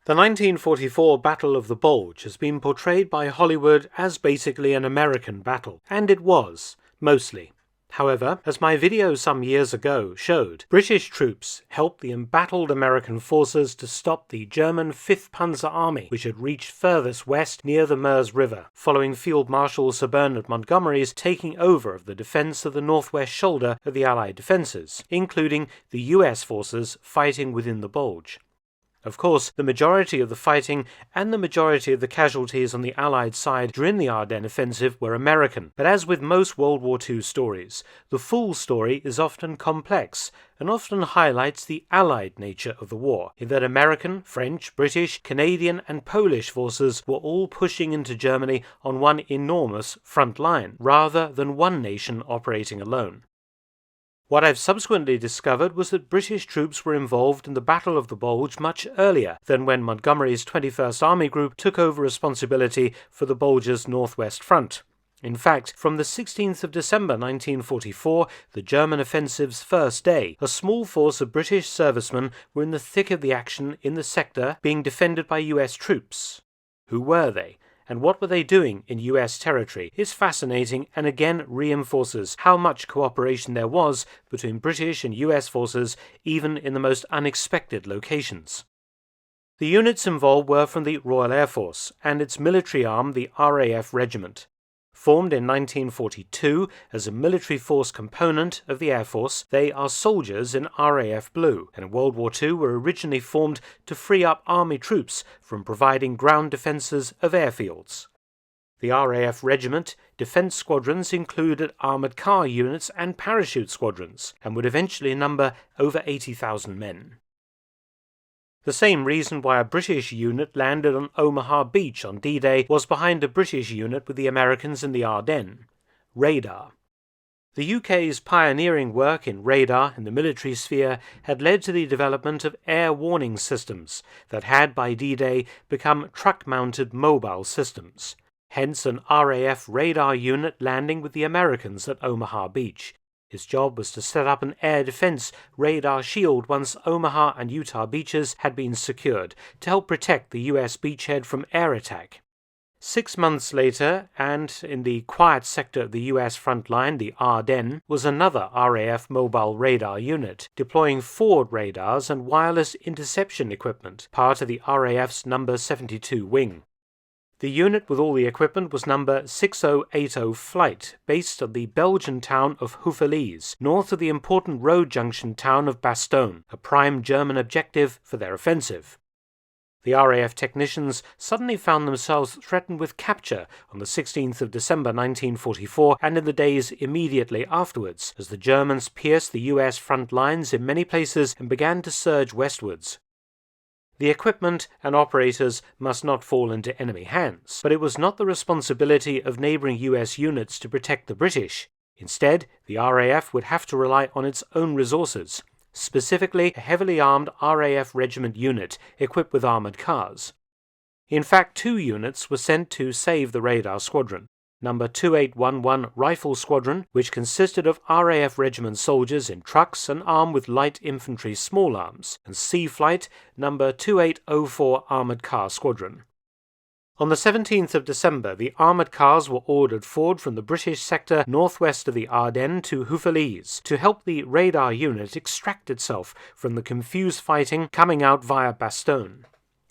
The 1944 Battle of the Bulge has been portrayed by Hollywood as basically an American battle, and it was, mostly. However, as my video some years ago showed, British troops helped the embattled American forces to stop the German 5th Panzer Army, which had reached furthest west near the Meuse River, following Field Marshal Sir Bernard Montgomery's taking over of the defence of the northwest shoulder of the Allied defences, including the US forces fighting within the Bulge. Of course, the majority of the fighting and the majority of the casualties on the Allied side during the Ardennes offensive were American, but as with most World War II stories, the full story is often complex and often highlights the Allied nature of the war, in that American, French, British, Canadian and Polish forces were all pushing into Germany on one enormous front line, rather than one nation operating alone. What I've subsequently discovered was that British troops were involved in the Battle of the Bulge much earlier than when Montgomery's 21st Army Group took over responsibility for the Bulge's northwest front. In fact, from the 16th of December 1944, the German offensive's first day, a small force of British servicemen were in the thick of the action in the sector being defended by US troops. Who were they? And what were they doing in US territory is fascinating and again reinforces how much cooperation there was between British and US forces, even in the most unexpected locations. The units involved were from the Royal Air Force and its military arm, the RAF Regiment. Formed in 1942 as a military force component of the Air Force, they are soldiers in RAF Blue, and in World War II were originally formed to free up Army troops from providing ground defences of airfields. The RAF Regiment defence squadrons included armoured car units and parachute squadrons, and would eventually number over 80,000 men. The same reason why a British unit landed on Omaha Beach on D-Day was behind a British unit with the Americans in the Ardennes: radar. The UK's pioneering work in radar in the military sphere had led to the development of air warning systems that had by D-Day become truck-mounted mobile systems, hence an RAF radar unit landing with the Americans at Omaha Beach. His job was to set up an air defense radar shield once Omaha and Utah beaches had been secured, to help protect the US beachhead from air attack. 6 months later, and in the quiet sector of the US front line, the Ardennes, was another RAF mobile radar unit, deploying forward radars and wireless interception equipment, part of the RAF's No. 72 wing. The unit with all the equipment was No. 6080 Flight, based on the Belgian town of Houffalize, north of the important road junction town of Bastogne, a prime German objective for their offensive. The RAF technicians suddenly found themselves threatened with capture on the 16th of December 1944 and in the days immediately afterwards, as the Germans pierced the US front lines in many places and began to surge westwards. The equipment and operators must not fall into enemy hands, but it was not the responsibility of neighbouring US units to protect the British. Instead, the RAF would have to rely on its own resources, specifically a heavily armed RAF regiment unit equipped with armoured cars. In fact, 2 units were sent to save the radar squadron. No. 2811 Rifle Squadron, which consisted of RAF regiment soldiers in trucks and armed with light infantry small arms, and C Flight No. 2804 Armoured Car Squadron. On the 17th of December, the armoured cars were ordered forward from the British sector northwest of the Ardennes to Houffalize to help the radar unit extract itself from the confused fighting coming out via Bastogne.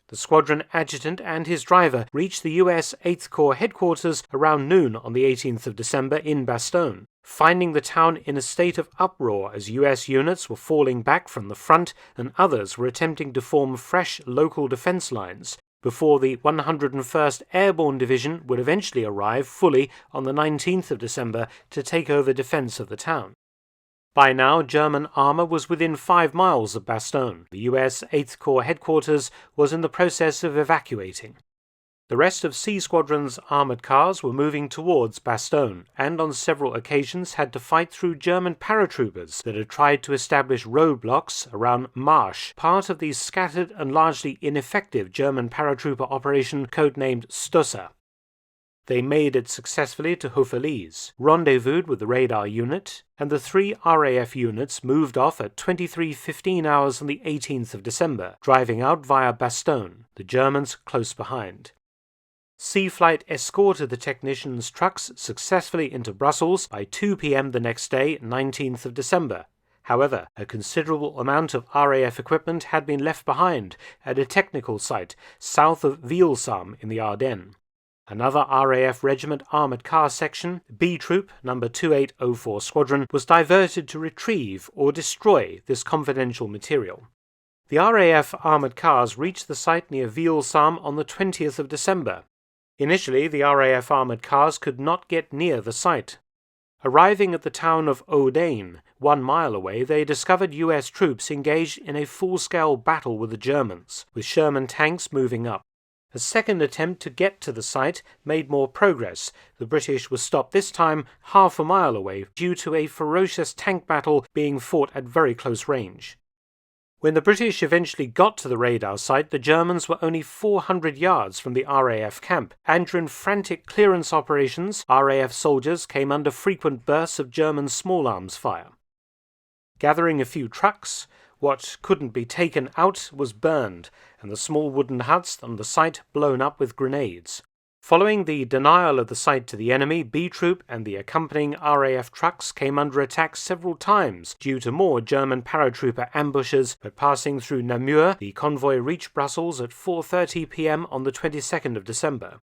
The squadron adjutant and his driver reached the US 8th Corps headquarters around noon on the 18th of December in Bastogne, finding the town in a state of uproar as US units were falling back from the front and others were attempting to form fresh local defense lines before the 101st Airborne Division would eventually arrive fully on the 19th of December to take over defense of the town. By now, German armour was within 5 miles of Bastogne. The US 8th Corps headquarters was in the process of evacuating. The rest of C Squadron's armoured cars were moving towards Bastogne, and on several occasions had to fight through German paratroopers that had tried to establish roadblocks around Marsch, part of the scattered and largely ineffective German paratrooper operation codenamed Stussa. They made it successfully to Houffalize, rendezvoused with the radar unit, and the 3 RAF units moved off at 23:15 hours on the 18th of December, driving out via Bastogne, the Germans close behind. Sea Flight escorted the technicians' trucks successfully into Brussels by 2 p.m. the next day, 19th of December. However, a considerable amount of RAF equipment had been left behind at a technical site south of Vielsalm in the Ardennes. Another RAF Regiment armoured car section, B Troop No. 2804 Squadron, was diverted to retrieve or destroy this confidential material. The RAF armoured cars reached the site near Vielsalm on the 20th of December. Initially, the RAF armoured cars could not get near the site. Arriving at the town of Ardennes, 1 mile away, they discovered US troops engaged in a full-scale battle with the Germans, with Sherman tanks moving up. A second attempt to get to the site made more progress. The British were stopped this time half a mile away due to a ferocious tank battle being fought at very close range. When the British eventually got to the radar site, the Germans were only 400 yards from the RAF camp, and during frantic clearance operations, RAF soldiers came under frequent bursts of German small arms fire. Gathering a few trucks, what couldn't be taken out was burned, and the small wooden huts on the site blown up with grenades. Following the denial of the site to the enemy, B Troop and the accompanying RAF trucks came under attack several times due to more German paratrooper ambushes, but passing through Namur, the convoy reached Brussels at 4:30 p.m. on the 22nd of December.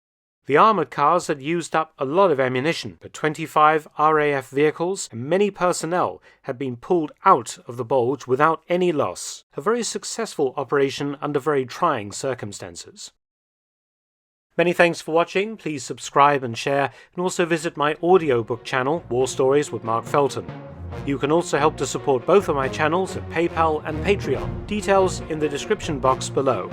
The armoured cars had used up a lot of ammunition, but 25 RAF vehicles and many personnel had been pulled out of the bulge without any loss. A very successful operation under very trying circumstances. Many thanks for watching. Please subscribe and share, and also visit my audiobook channel, War Stories with Mark Felton. You can also help to support both of my channels at PayPal and Patreon. Details in the description box below.